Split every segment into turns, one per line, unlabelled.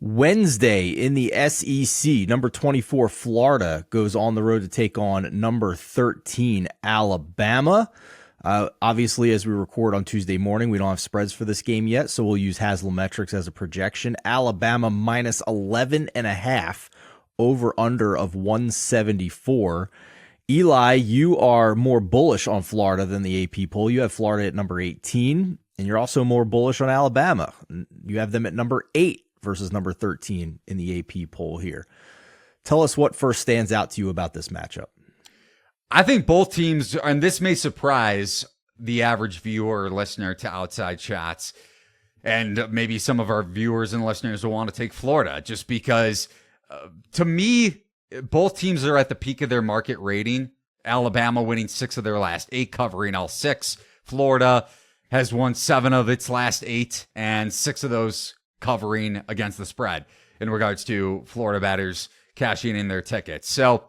Wednesday in the SEC, number 24, Florida goes on the road to take on number 13, Alabama. Obviously, as we record on Tuesday morning, we don't have spreads for this game yet, so we'll use Haslametrics as a projection. Alabama minus 11.5, over under of 174. Eli, you are more bullish on Florida than the AP poll. You have Florida at number 18, and you're also more bullish on Alabama. You have them at number 8 versus number 13 in the AP poll here. Tell us what first stands out to you about this matchup.
I think both teams, and this may surprise the average viewer or listener to Outside Shots, and maybe some of our viewers and listeners will want to take Florida, just because, to me, both teams are at the peak of their market rating. Alabama winning 6 of their last 8, covering all 6. Florida has won 7 of its last 8, and 6 of those covering against the spread in regards to Florida batters cashing in their tickets. So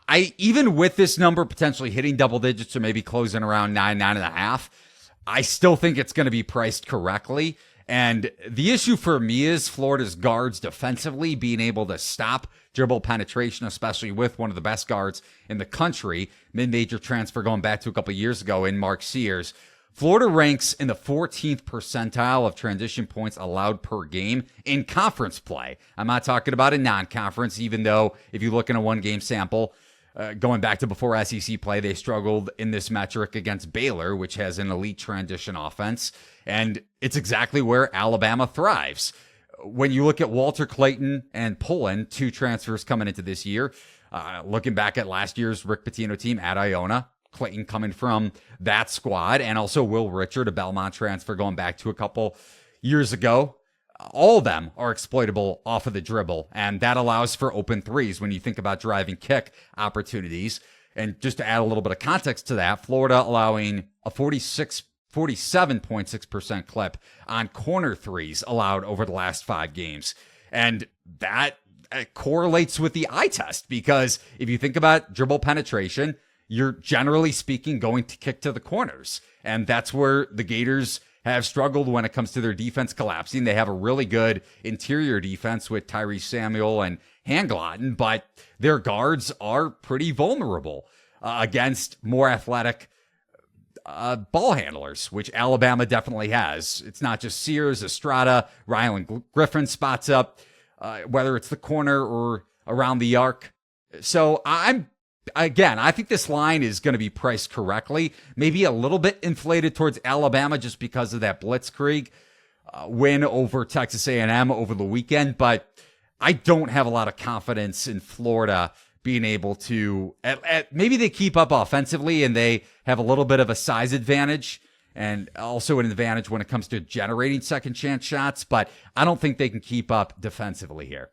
I even with this number potentially hitting double digits or maybe closing around 9.5, I still think it's going to be priced correctly. And the issue for me is Florida's guards defensively being able to stop dribble penetration, especially with one of the best guards in the country, mid-major transfer going back to a couple years ago in Mark Sears. Florida ranks in the 14th percentile of transition points allowed per game in conference play. I'm not talking about a non-conference, even though if you look in a one-game sample, going back to before SEC play, they struggled in this metric against Baylor, which has an elite transition offense. And it's exactly where Alabama thrives. When you look at Walter Clayton and Pullen, 2 transfers coming into this year, looking back at last year's Rick Pitino team at Iona, Clayton coming from that squad, and also Will Richard, a Belmont transfer going back to a couple years ago. All of them are exploitable off of the dribble, and that allows for open threes when you think about driving kick opportunities. And just to add a little bit of context to that, Florida allowing a 47.6% clip on corner threes allowed over the last 5 games. And that correlates with the eye test, because if you think about dribble penetration, you're generally speaking going to kick to the corners. And that's where the Gators have struggled when it comes to their defense collapsing. They have a really good interior defense with Tyrese Samuel and Hanglotten, but their guards are pretty vulnerable against more athletic ball handlers, which Alabama definitely has. It's not just Sears, Estrada, Rylan Griffin spots up, whether it's the corner or around the arc. So I think this line is going to be priced correctly, maybe a little bit inflated towards Alabama just because of that blitzkrieg win over Texas A&M over the weekend. But I don't have a lot of confidence in Florida being able to, maybe they keep up offensively and they have a little bit of a size advantage and also an advantage when it comes to generating second chance shots. But I don't think they can keep up defensively here.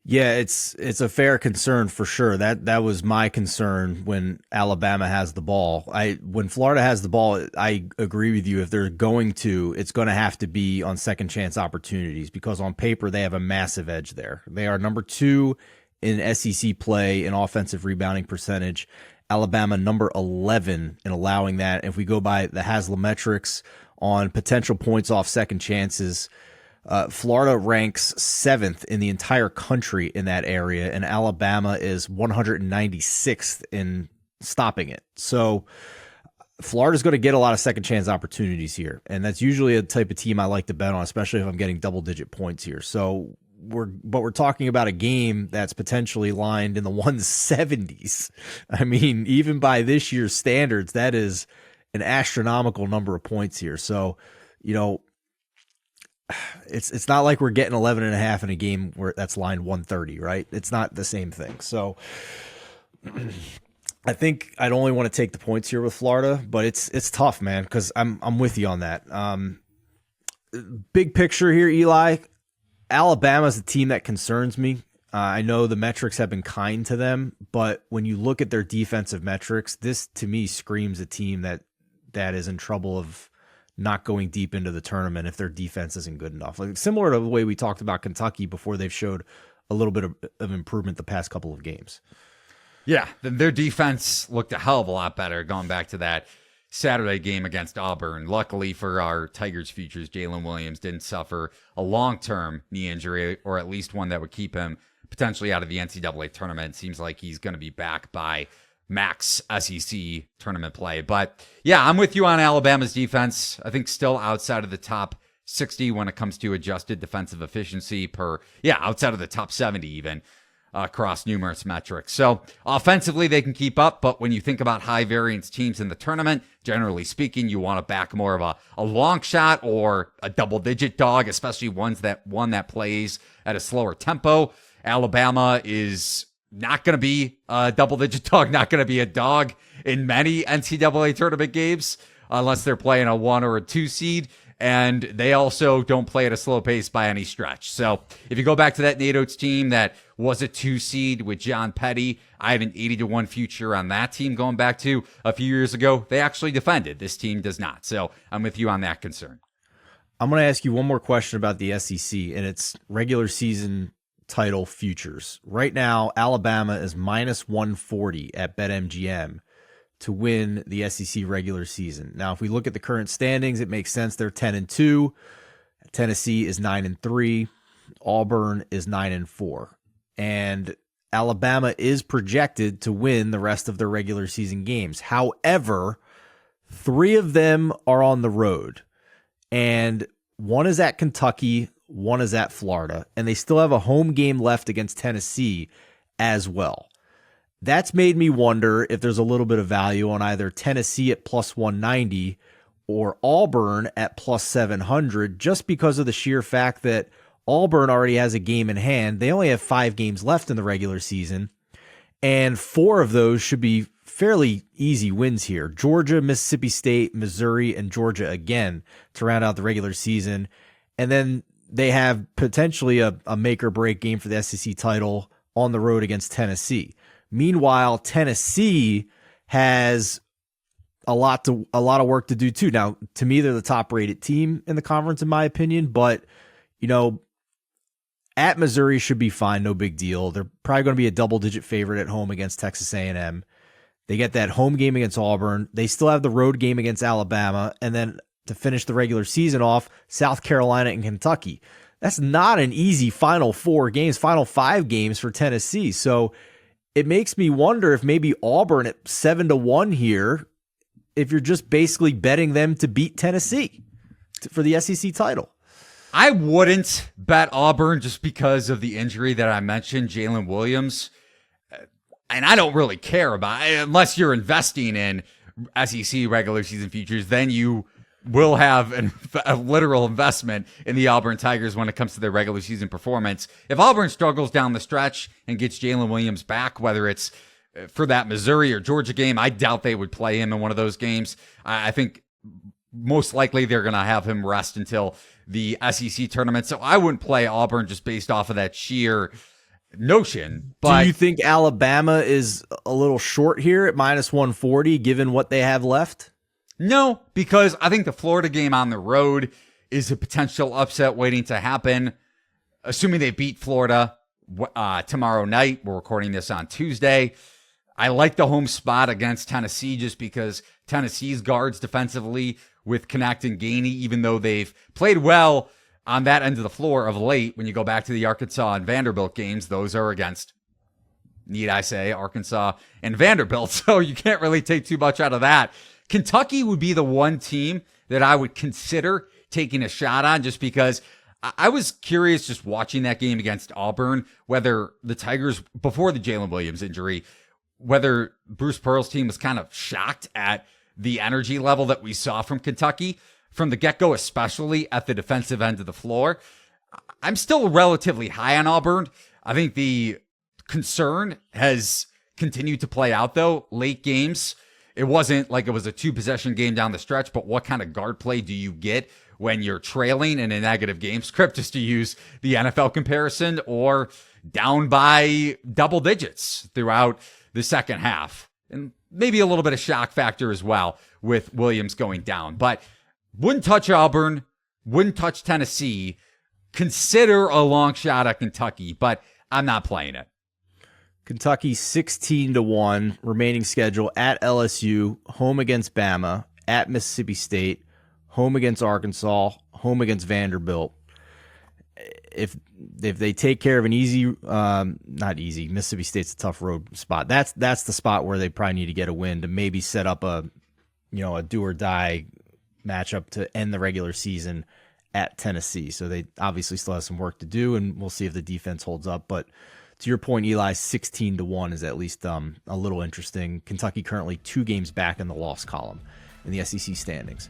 Yeah, it's a fair concern for sure. That was my concern when Alabama has the ball. When Florida has the ball, I agree with you. If they're going to, it's going to have to be on second chance opportunities, because on paper they have a massive edge there. They are number 2 in SEC play in offensive rebounding percentage. Alabama number 11 in allowing that. If we go by the Haslametrics on potential points off second chances, Florida ranks 7th in the entire country in that area, and Alabama is 196th in stopping it. So Florida's going to get a lot of second chance opportunities here, and that's usually a type of team I like to bet on, especially if I'm getting double-digit points here. So we're talking about a game that's potentially lined in the 170s. I mean, even by this year's standards, that is an astronomical number of points here. So, it's not like we're getting 11.5 in a game where that's line 130, right? It's not the same thing. So I think I'd only want to take the points here with Florida, but it's tough, man, because I'm with you on that. Big picture here, Eli, Alabama's a team that concerns me. I know the metrics have been kind to them, but when you look at their defensive metrics, this to me screams a team that is in trouble of not going deep into the tournament if their defense isn't good enough. Like similar to the way we talked about Kentucky before they've showed a little bit of improvement the past couple of games.
Yeah, their defense looked a hell of a lot better going back to that Saturday game against Auburn. Luckily for our Tigers futures, Jalen Williams didn't suffer a long-term knee injury, or at least one that would keep him potentially out of the NCAA tournament. Seems like he's going to be back by max SEC tournament play. But yeah, I'm with you on Alabama's defense. I think still outside of the top 60 when it comes to adjusted defensive efficiency outside of the top 70 even. Across numerous metrics. So offensively, they can keep up, but when you think about high variance teams in the tournament, generally speaking, you want to back more of a long shot or a double digit dog, especially one that plays at a slower tempo. Alabama is not going to be a double digit dog, not going to be a dog in many NCAA tournament games unless they're playing a 1 or a 2 seed. And they also don't play at a slow pace by any stretch. So if you go back to that Nate Oates team that was a 2 seed with John Petty, I had an 80-1 future on that team going back to a few years ago. They actually defended. This team does not. So I'm with you on that concern.
I'm going to ask you one more question about the SEC, and it's regular season title futures. Right now, Alabama is minus 140 at BetMGM to win the SEC regular season. Now, if we look at the current standings, it makes sense. They're 10-2. Tennessee is 9-3. Auburn is 9-4. And Alabama is projected to win the rest of their regular season games. However, 3 of them are on the road. And one is at Kentucky, one is at Florida. And they still have a home game left against Tennessee as well. That's made me wonder if there's a little bit of value on either Tennessee at plus 190 or Auburn at plus 700, just because of the sheer fact that Auburn already has a game in hand. They only have 5 games left in the regular season, and 4 of those should be fairly easy wins here. Georgia, Mississippi State, Missouri, and Georgia again to round out the regular season. And then they have potentially a make or break game for the SEC title on the road against Tennessee. Meanwhile, Tennessee has a lot of work to do too. Now, to me, they're the top rated team in the conference, in my opinion, but at Missouri should be fine. No big deal. They're probably going to be a double digit favorite at home against Texas A&M. They get that home game against Auburn. They still have the road game against Alabama. And then to finish the regular season off, South Carolina and Kentucky. That's not an easy final 5 games for Tennessee. So it makes me wonder if maybe Auburn at 7-1 here, if you're just basically betting them to beat Tennessee for the SEC title.
I wouldn't bet Auburn just because of the injury that I mentioned, Jalen Williams. And I don't really care about it unless you're investing in SEC regular season futures. Then you will have a literal investment in the Auburn Tigers when it comes to their regular season performance. If Auburn struggles down the stretch and gets Jalen Williams back, whether it's for that Missouri or Georgia game, I doubt they would play him in one of those games. I think most likely they're going to have him rest until the SEC tournament. So I wouldn't play Auburn just based off of that sheer notion. But
do you think Alabama is a little short here at minus 140 given what they have left?
No, because I think the Florida game on the road is a potential upset waiting to happen. Assuming they beat Florida tomorrow night. We're recording this on Tuesday. I like the home spot against Tennessee just because Tennessee's guards defensively with Connect and Gainey, even though they've played well on that end of the floor of late. When you go back to the Arkansas and Vanderbilt games, those are against, need I say, Arkansas and Vanderbilt. So you can't really take too much out of that. Kentucky would be the one team that I would consider taking a shot on just because I was curious just watching that game against Auburn, whether the Tigers, before the Jalen Williams injury, whether Bruce Pearl's team was kind of shocked at the energy level that we saw from Kentucky from the get-go, especially at the defensive end of the floor. I'm still relatively high on Auburn. I think the concern has continued to play out, though. Late games, it wasn't like it was a 2-possession game down the stretch, but what kind of guard play do you get when you're trailing in a negative game script, just to use the NFL comparison, or down by double digits throughout the second half? And maybe a little bit of shock factor as well with Williams going down. But wouldn't touch Auburn, wouldn't touch Tennessee. Consider a long shot at Kentucky, but I'm not playing it.
Kentucky 16-1 remaining schedule at LSU, home against Bama, at Mississippi State, home against Arkansas, home against Vanderbilt. If they take care of an easy, not easy, Mississippi State's a tough road spot. That's the spot where they probably need to get a win to maybe set up a do or die matchup to end the regular season at Tennessee. So they obviously still have some work to do, and we'll see if the defense holds up. But to your point, Eli, 16-1 is at least a little interesting. Kentucky currently 2 games back in the loss column in the SEC standings.